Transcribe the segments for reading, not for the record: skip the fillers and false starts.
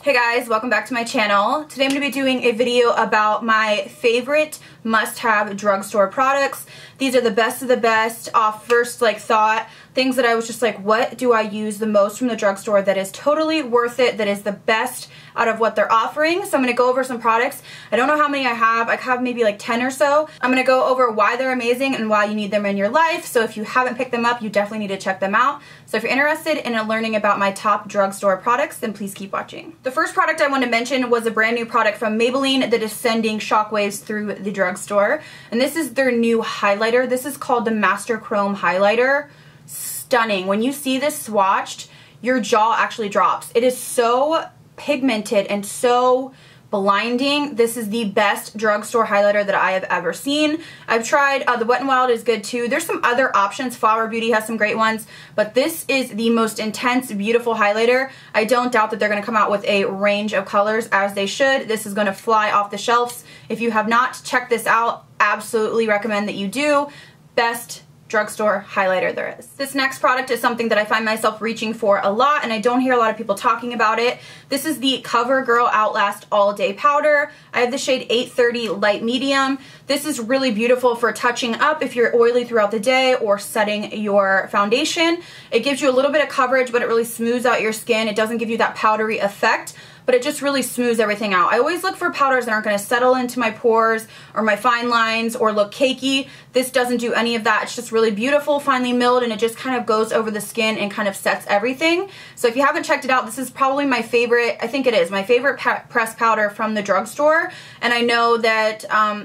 Hey guys, welcome back to my channel. Today I'm going to be doing a video about my favorite must-have drugstore products. These are the best of the best off first thought. Things that I was just like, what do I use the most from the drugstore that is totally worth it, that is the best out of what they're offering. So I'm going to go over some products. I don't know how many I have maybe like 10 or so. I'm going to go over why they're amazing and why you need them in your life. So if you haven't picked them up, you definitely need to check them out. So if you're interested in learning about my top drugstore products, then please keep watching. The first product I want to mention was a brand new product from Maybelline that is sending shockwaves through the drugstore. And this is their new highlighter. This is called the Master Chrome Highlighter. Stunning. When you see this swatched, your jaw actually drops. It is so pigmented and so blinding. This is the best drugstore highlighter that I have ever seen. I've tried, the Wet n Wild is good too. There's some other options. Flower Beauty has some great ones, but this is the most intense, beautiful highlighter. I don't doubt that they're going to come out with a range of colors as they should. This is going to fly off the shelves. If you have not checked this out, absolutely recommend that you do. Best drugstore highlighter there is. This next product is something that I find myself reaching for a lot, and I don't hear a lot of people talking about it. This is the CoverGirl Outlast All Day Powder. I have the shade 830 Light Medium. This is really beautiful for touching up if you're oily throughout the day or setting your foundation. It gives you a little bit of coverage, but it really smooths out your skin. It doesn't give you that powdery effect, but it just really smooths everything out. I always look for powders that aren't going to settle into my pores or my fine lines or look cakey. This doesn't do any of that. It's just really beautiful, finely milled, and it just kind of goes over the skin and kind of sets everything. So if you haven't checked it out, this is probably my favorite, I think it is, my favorite pressed powder from the drugstore. And I know that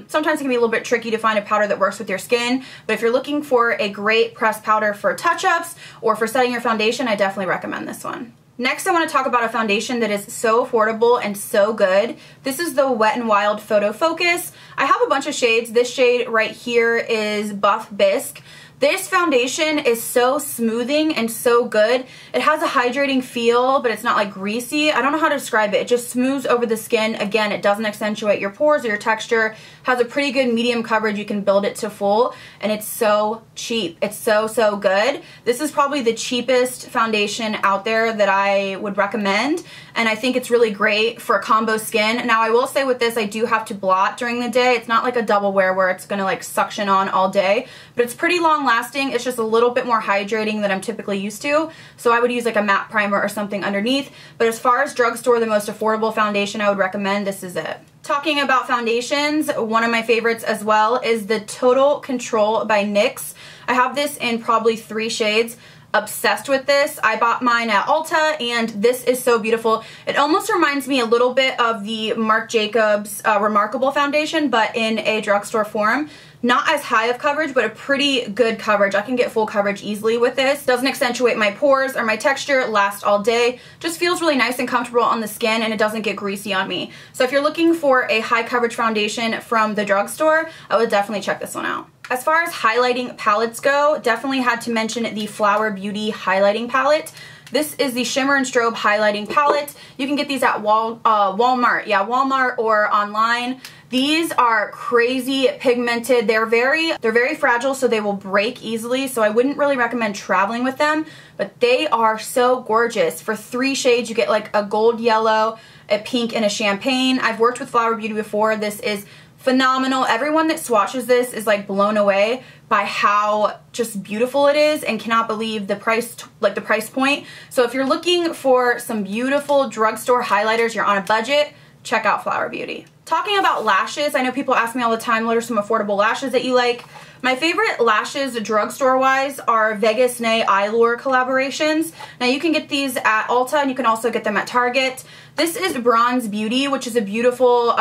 sometimes it can be a little bit tricky to find a powder that works with your skin, but if you're looking for a great pressed powder for touch-ups or for setting your foundation, I definitely recommend this one. Next, I want to talk about a foundation that is so affordable and so good. This is the Wet n Wild Photo Focus. I have a bunch of shades. This shade right here is Buff Bisque. This foundation is so smoothing and so good. It has a hydrating feel, but it's not like greasy. I don't know how to describe it. It just smooths over the skin. Again, it doesn't accentuate your pores or your texture. Has a pretty good medium coverage. You can build it to full, and it's so cheap. It's so good. This is probably the cheapest foundation out there that I would recommend, and I think it's really great for combo skin. Now, I will say with this, I do have to blot during the day. It's not like a double wear where it's gonna like suction on all day, but it's pretty long lasting. It's just a little bit more hydrating than I'm typically used to, so I would use like a matte primer or something underneath. But as far as drugstore, the most affordable foundation I would recommend, this is it. Talking about foundations, one of my favorites as well is the Total Control by NYX. I have this in probably 3 shades. Obsessed with this. I bought mine at Ulta, and this is so beautiful. It almost reminds me a little bit of the Marc Jacobs Remarkable foundation, but in a drugstore form. Not as high of coverage, but a pretty good coverage. I can get full coverage easily with this. Doesn't accentuate my pores or my texture. Lasts all day. Just feels really nice and comfortable on the skin, and it doesn't get greasy on me. So if you're looking for a high coverage foundation from the drugstore, I would definitely check this one out. As far as highlighting palettes go, definitely had to mention the Flower Beauty highlighting palette. This is the Shimmer and Strobe highlighting palette. You can get these at Walmart. Yeah, Walmart or online. These are crazy pigmented. They're very fragile, so they will break easily. So I wouldn't really recommend traveling with them, but they are so gorgeous. For 3 shades, you get like a gold yellow, a pink, and a champagne. I've worked with Flower Beauty before. This is phenomenal. Everyone that swatches this is like blown away by how just beautiful it is and cannot believe the price, like the price point. So if you're looking for some beautiful drugstore highlighters, you're on a budget, check out Flower Beauty. Talking about lashes, I know people ask me all the time, what are some affordable lashes that you like? My favorite lashes drugstore-wise are Vegas Nay Eyelure collaborations. Now you can get these at Ulta, and you can also get them at Target. This is Bronze Beauty, which is a beautiful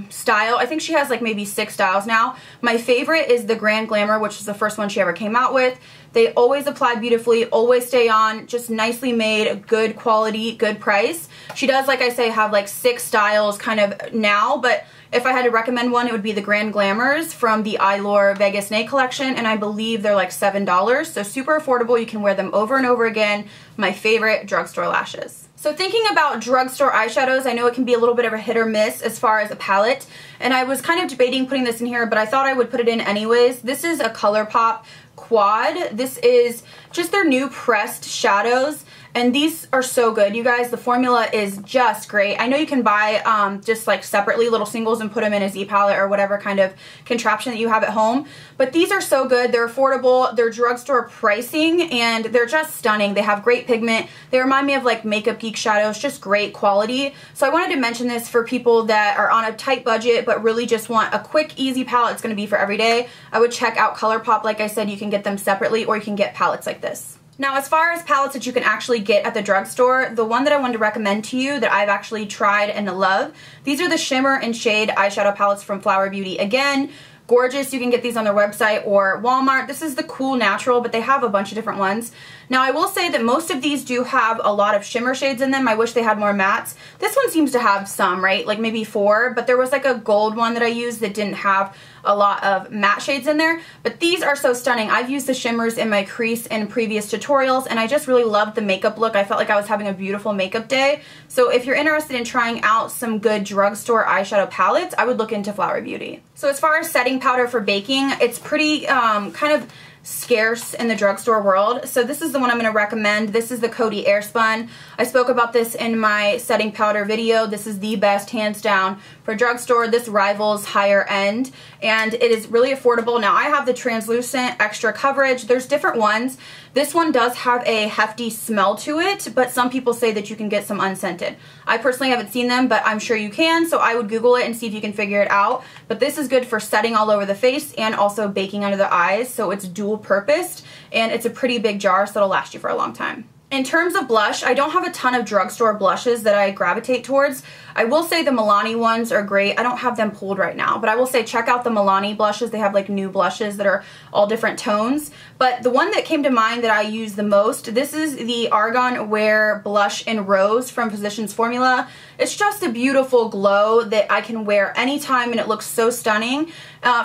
style. I think she has like maybe 6 styles now. My favorite is the Grand Glamour, which is the first one she ever came out with. They always apply beautifully, always stay on, just nicely made, good quality, good price. She does, like I say, have like 6 styles kind of now, but if I had to recommend one, it would be the Grand Glamours from the Eyelure Vegas Nay collection, and I believe they're like $7, so super affordable. You can wear them over and over again. My favorite drugstore lashes. So thinking about drugstore eyeshadows, I know it can be a little bit of a hit or miss as far as a palette, and I was kind of debating putting this in here, but I thought I would put it in anyways. This is a ColourPop Quad. This is just their new pressed shadows, and these are so good, you guys. The formula is just great. I know you can buy just like separately little singles and put them in a Z palette or whatever kind of contraption that you have at home, but these are so good. They're affordable, they're drugstore pricing, and they're just stunning. They have great pigment. They remind me of like Makeup Geek shadows, just great quality. So I wanted to mention this for people that are on a tight budget but really just want a quick, easy palette. It's going to be for every day. I would check out ColourPop. Like I said, you can get them separately or you can get palettes like this. Now, as far as palettes that you can actually get at the drugstore, the one that I wanted to recommend to you that I've actually tried and love, these are the Shimmer and Shade eyeshadow palettes from Flower Beauty. Again, gorgeous. You can get these on their website or Walmart. This is the Cool Natural, but they have a bunch of different ones. Now, I will say that most of these do have a lot of shimmer shades in them. I wish they had more mattes. This one seems to have some, right? Like maybe 4, but there was like a gold one that I used that didn't have a lot of matte shades in there. But these are so stunning. I've used the shimmers in my crease in previous tutorials, and I just really loved the makeup look. I felt like I was having a beautiful makeup day. So if you're interested in trying out some good drugstore eyeshadow palettes, I would look into Flower Beauty. So as far as setting powder for baking, it's pretty kind of scarce in the drugstore world. So this is the one I'm going to recommend. This is the Coty Airspun. I spoke about this in my setting powder video. This is the best, hands down, for drugstore. This rivals higher end, and it is really affordable. Now, I have the translucent extra coverage. There's different ones. This one does have a hefty smell to it, but some people say that you can get some unscented. I personally haven't seen them, but I'm sure you can, so I would Google it and see if you can figure it out. But this is good for setting all over the face and also baking under the eyes, so it's dual purposed, and it's a pretty big jar, so it'll last you for a long time. In terms of blush, I don't have a ton of drugstore blushes that I gravitate towards. I will say the Milani ones are great. I don't have them pulled right now, but I will say check out the Milani blushes. They have like new blushes that are all different tones. But the one that came to mind that I use the most, this is the Argan Wear Blush in Rose from Physicians Formula. It's just a beautiful glow that I can wear anytime, and it looks so stunning.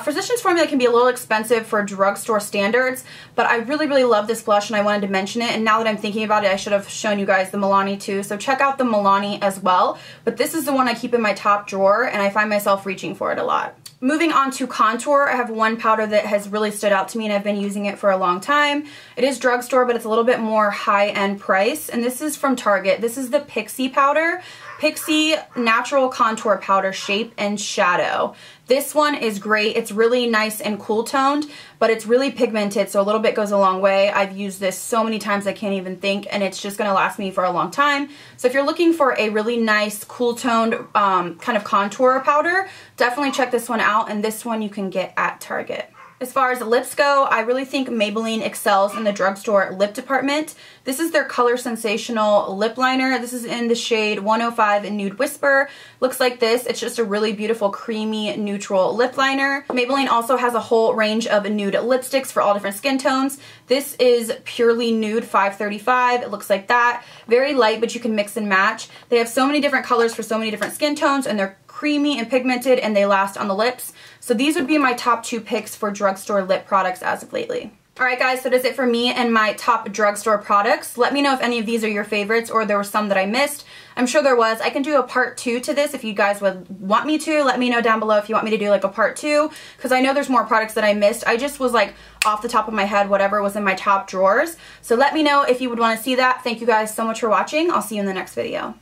Physicians Formula can be a little expensive for drugstore standards, but I really, really love this blush, and I wanted to mention it. And now that I'm thinking about it, I should have shown you guys the Milani too. So check out the Milani as well. But this is the one I keep in my top drawer, and I find myself reaching for it a lot. Moving on to contour, I have one powder that has really stood out to me, and I've been using it for a long time. It is drugstore, but it's a little bit more high-end price, and this is from Target. This is the Pixie powder. Pixie Natural Contour Powder Shape and Shadow. This one is great. It's really nice and cool toned, but it's really pigmented, so a little bit goes a long way. I've used this so many times I can't even think, and it's just going to last me for a long time. So if you're looking for a really nice, cool toned kind of contour powder, definitely check this one out, and this one you can get at Target. As far as lips go, I really think Maybelline excels in the drugstore lip department. This is their Color Sensational lip liner. This is in the shade 105 in Nude Whisper. Looks like this. It's just a really beautiful, creamy, neutral lip liner. Maybelline also has a whole range of nude lipsticks for all different skin tones. This is Purely Nude 535. It looks like that. Very light, but you can mix and match. They have so many different colors for so many different skin tones, and they're creamy and pigmented, and they last on the lips. So these would be my top 2 picks for drugstore lip products as of lately. Alright guys, so that's it for me and my top drugstore products. Let me know if any of these are your favorites or there were some that I missed. I'm sure there was. I can do a part 2 to this if you guys would want me to. Let me know down below if you want me to do like a part 2, because I know there's more products that I missed. I just was like off the top of my head whatever was in my top drawers. So let me know if you would want to see that. Thank you guys so much for watching. I'll see you in the next video.